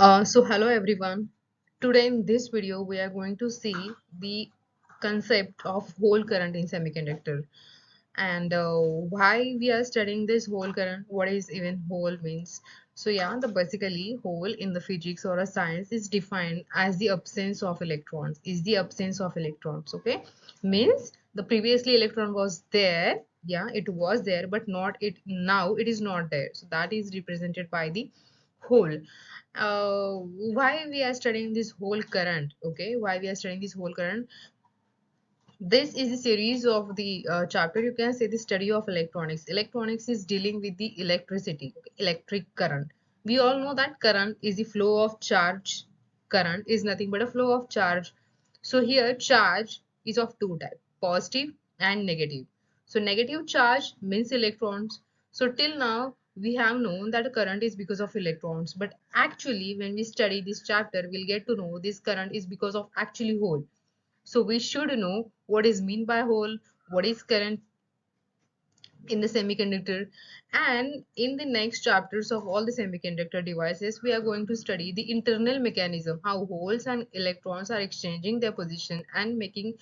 Hello everyone. Today in this video we are going to see the concept of hole current in semiconductor and why we are studying this hole current, what is even hole means. The basically hole in the physics or a science is defined as the absence of electrons, okay? Means the previously electron was there, yeah, it was there, but not it now it is not there. So that is represented by the hole. Why we are studying this whole current, okay, why we are studying this whole current. This is a series of the chapter, you can say, the study of electronics is dealing with the electricity, okay, electric current. We all know that current is the flow of charge. Current is nothing but a flow of charge. So here charge is of two types, positive and negative. So negative charge means electrons. So till now we have known that current is because of electrons, but actually when we study this chapter we'll get to know this current is because of actually hole. So we should know what is mean by hole, what is current in the semiconductor, and in the next chapters of all the semiconductor devices we are going to study the internal mechanism, how holes and electrons are exchanging their position and making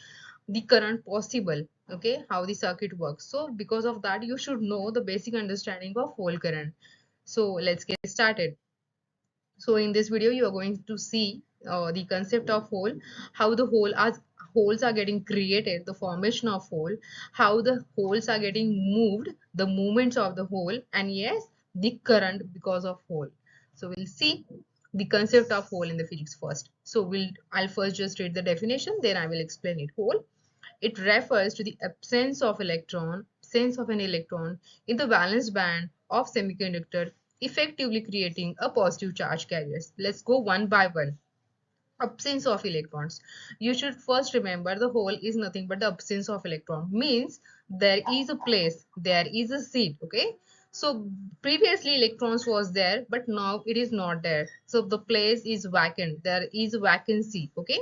the current possible, okay, how the circuit works. So because of that you should know the basic understanding of hole current. So let's get started. So in this video, you are going to see the concept of hole, how the holes are getting created, the formation of hole, how the holes are getting moved, the movements of the hole, and yes, the current because of hole. So we'll see the concept of hole in the physics first. I'll first just read the definition, then I will explain it. Hole, it refers to the absence of an electron in the valence band of semiconductor, effectively creating a positive charge carriers. Let's go one by one. Absence of electrons. You should first remember the hole is nothing but the absence of electron. Means there is a place, there is a seat, okay? So previously electrons was there, but now it is not there. So the place is vacant. There is vacancy, okay?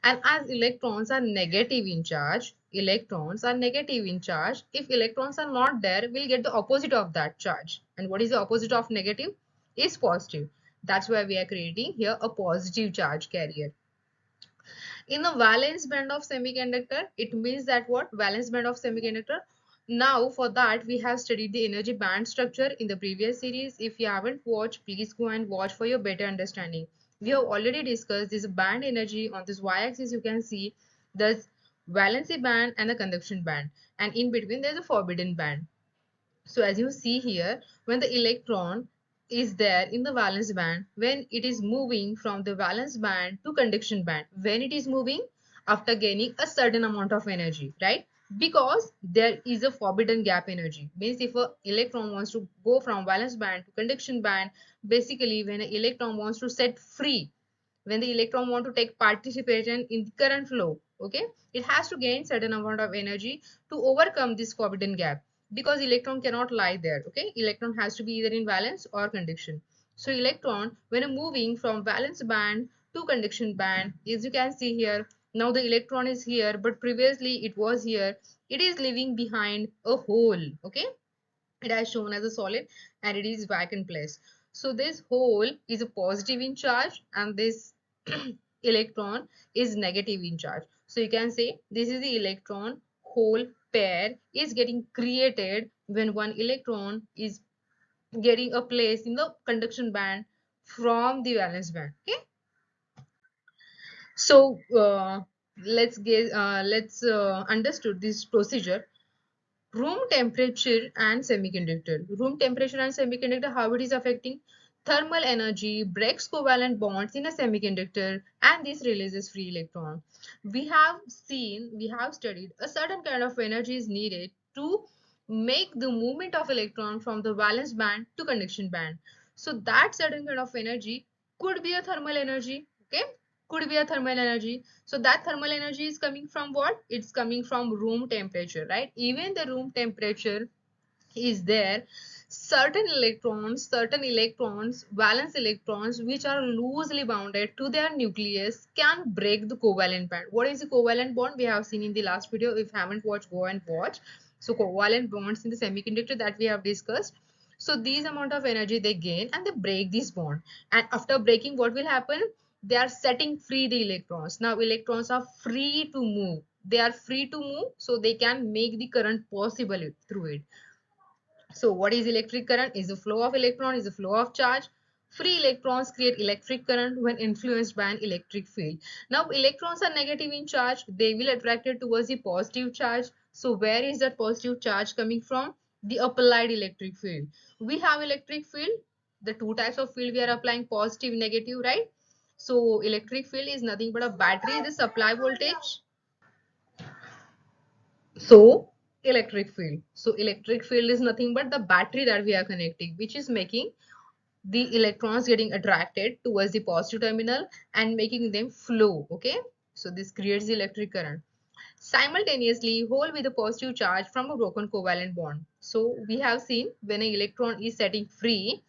And as electrons are negative in charge. If electrons are not there, we'll get the opposite of that charge. And what is the opposite of negative? Is positive. That's why we are creating here a positive charge carrier. In the valence band of semiconductor, it means that what? Valence band of semiconductor. Now for that we have studied the energy band structure in the previous series. If you haven't watched, please go and watch for your better understanding. We have already discussed this band energy. On this y-axis you can see there's valency band and a conduction band, and in between there's a forbidden band. So as you see here, when the electron is there in the valence band, when it is moving from the valence band to conduction band, when it is moving after gaining a certain amount of energy, right? Because there is a forbidden gap energy. Means if a electron wants to go from valence band to conduction band, basically when an electron wants to set free, when the electron want to take participation in the current flow, okay, it has to gain certain amount of energy to overcome this forbidden gap, because electron cannot lie there, okay, electron has to be either in valence or conduction. So electron when moving from valence band to conduction band, as you can see here, now the electron is here but previously it was here, it is leaving behind a hole, okay, it has shown as a solid and it is vacant place. So this hole is a positive in charge and this electron is negative in charge. So you can say this is the electron hole pair is getting created when one electron is getting a place in the conduction band from the valence band, okay. So let's understood this procedure. Room temperature and semiconductor. Room temperature and semiconductor, how it is affecting? Thermal energy breaks covalent bonds in a semiconductor and this releases free electron. We have studied a certain kind of energy is needed to make the movement of electron from the valence band to conduction band. So that certain kind of energy could be a thermal energy, okay? Could be a thermal energy. So that thermal energy is coming from what? It's coming from room temperature, right? Even the room temperature is there, certain electrons, valence electrons which are loosely bounded to their nucleus can break the covalent band. What is the covalent bond? We have seen in the last video. If you haven't watched, go and watch. So covalent bonds in the semiconductor that we have discussed. So these amount of energy they gain and they break this bond. And after breaking, what will happen? They are setting free the electrons. Now electrons are free to move. They are free to move, so they can make the current possible through it. So what is electric current? Is the flow of electron, is the flow of charge. Free electrons create electric current when influenced by an electric field. Now electrons are negative in charge. They will attracted towards the positive charge. So where is that positive charge coming from? The applied electric field. We have electric field. The two types of field we are applying, positive, negative, right? So electric field is nothing but a battery, the supply voltage. So electric field is nothing but the battery that we are connecting, which is making the electrons getting attracted towards the positive terminal and making them flow. Okay, so this creates the electric current. Simultaneously, hole with a positive charge from a broken covalent bond. So we have seen when an electron is setting free,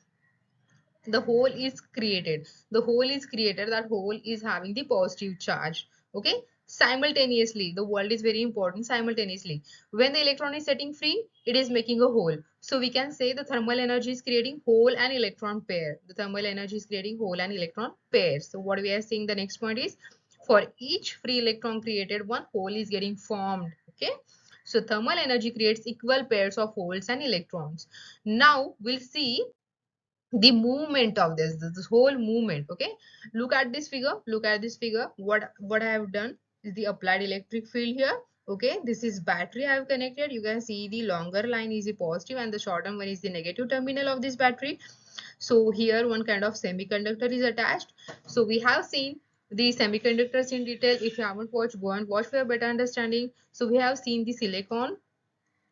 the hole is created. The hole is created. That hole is having the positive charge. Okay, simultaneously, the word is very important. Simultaneously, when the electron is setting free, it is making a hole. So we can say the thermal energy is creating hole and electron pair. The thermal energy is creating hole and electron pair. So what we are saying, the next point is, for each free electron created, one hole is getting formed. Okay, so thermal energy creates equal pairs of holes and electrons. Now we'll see the movement of this whole movement. Okay, look at this figure. Look at this figure. What I have done is the applied electric field here. Okay, this is battery I have connected. You can see the longer line is the positive and the shorter one is the negative terminal of this battery. So here one kind of semiconductor is attached. So we have seen the semiconductors in detail. If you haven't watched, go and watch for a better understanding. So we have seen the silicon.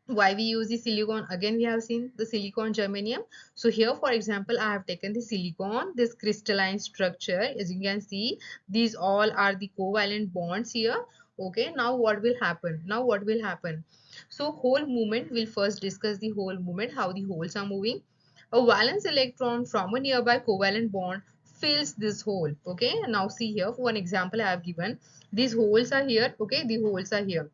Why we use the silicon? Again, we have seen the silicon, germanium. So here, for example, I have taken the silicon, this crystalline structure. As you can see, these all are the covalent bonds here. Okay, now what will happen? So whole movement, we'll first discuss the whole movement, how the holes are moving. A valence electron from a nearby covalent bond fills this hole. Okay, now see here, for one example I have given, these holes are here. Okay, the holes are here.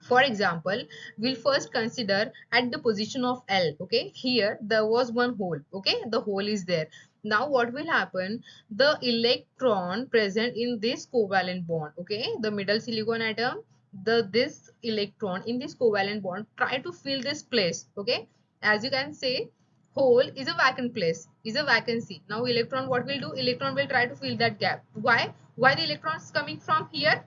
For example, we'll first consider at the position of L. Okay, here there was one hole. Okay, the hole is there. Now what will happen? The electron present in this covalent bond, okay, the middle silicon atom, this electron in this covalent bond try to fill this place. Okay, as you can say, hole is a vacant place, is a vacancy. Now electron what will do? Electron will try to fill that gap. Why the electron is coming from here?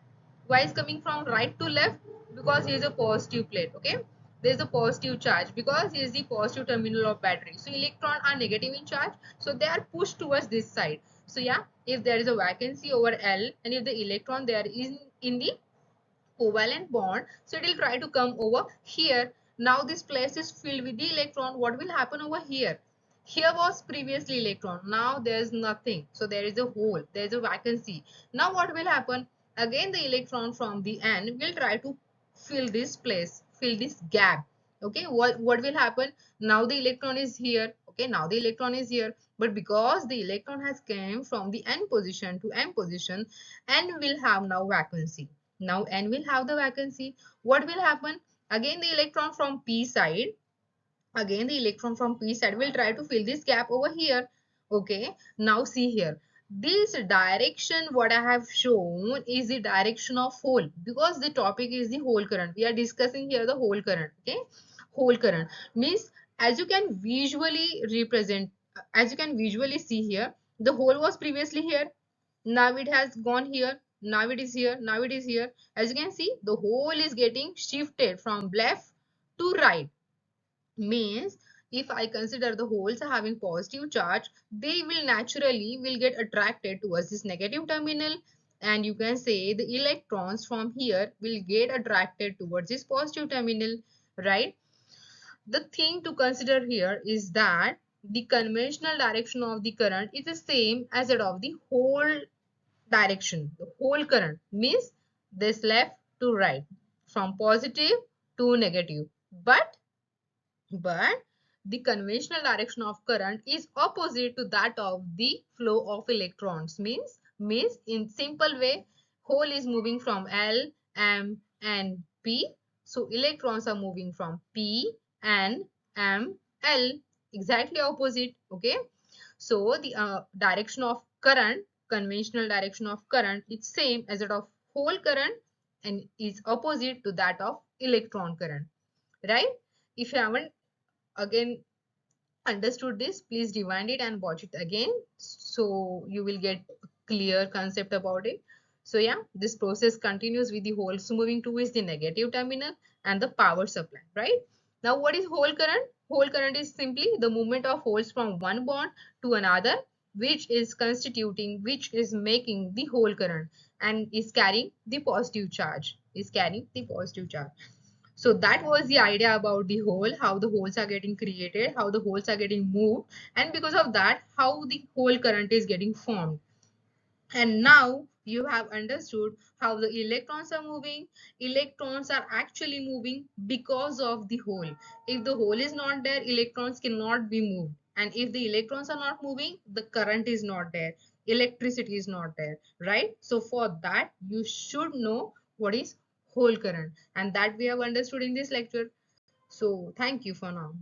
Why is coming from right to left? Because here is a positive plate. Okay, there is a positive charge because here is the positive terminal of battery. So electron are negative in charge, so they are pushed towards this side. So yeah, if there is a vacancy over L and if the electron there is in the covalent bond, so it will try to come over here. Now this place is filled with the electron. What will happen over here? Here was previously electron, now there is nothing, so there is a hole, there is a vacancy. Now what will happen? Again the electron from the end will try to fill this place, fill this gap. Okay, what will happen? Now the electron is here. Okay, now the electron is here, but because the electron has came from the n position to m position, n will have now vacancy. Now n will have the vacancy. What will happen? Again the electron from p side, again the electron from p side will try to fill this gap over here. Okay, now see here, this direction what I have shown is the direction of hole, because the topic is the whole current. We are discussing here the whole current. Okay, whole current means, as you can visually represent, as you can visually see here, the hole was previously here, now it has gone here, now it is here, now it is here. As you can see, the hole is getting shifted from left to right. Means if I consider the holes are having positive charge, they will naturally will get attracted towards this negative terminal, and you can say the electrons from here will get attracted towards this positive terminal, right? The thing to consider here is that the conventional direction of the current is the same as that of the whole direction. The whole current means this left to right, from positive to negative. But the conventional direction of current is opposite to that of the flow of electrons. Means in simple way, hole is moving from L, M and P. So electrons are moving from P and M, L. exactly opposite. Okay, so the direction of current, conventional direction of current, it's same as that of hole current and is opposite to that of electron current, right? If you haven't again understood this, please rewind it and watch it again so you will get a clear concept about it. So yeah, this process continues with the holes moving towards the negative terminal and the power supply, right? Now what is hole current? Hole current is simply the movement of holes from one bond to another, which is making the hole current and is carrying the positive charge, so that was the idea about the hole, how the holes are getting created, how the holes are getting moved, and because of that, how the hole current is getting formed. And now you have understood how the electrons are moving. Electrons are actually moving because of the hole. If the hole is not there, electrons cannot be moved. And if the electrons are not moving, the current is not there. Electricity is not there, right? So for that, you should know what is hole current. And that we have understood in this lecture. So thank you for now.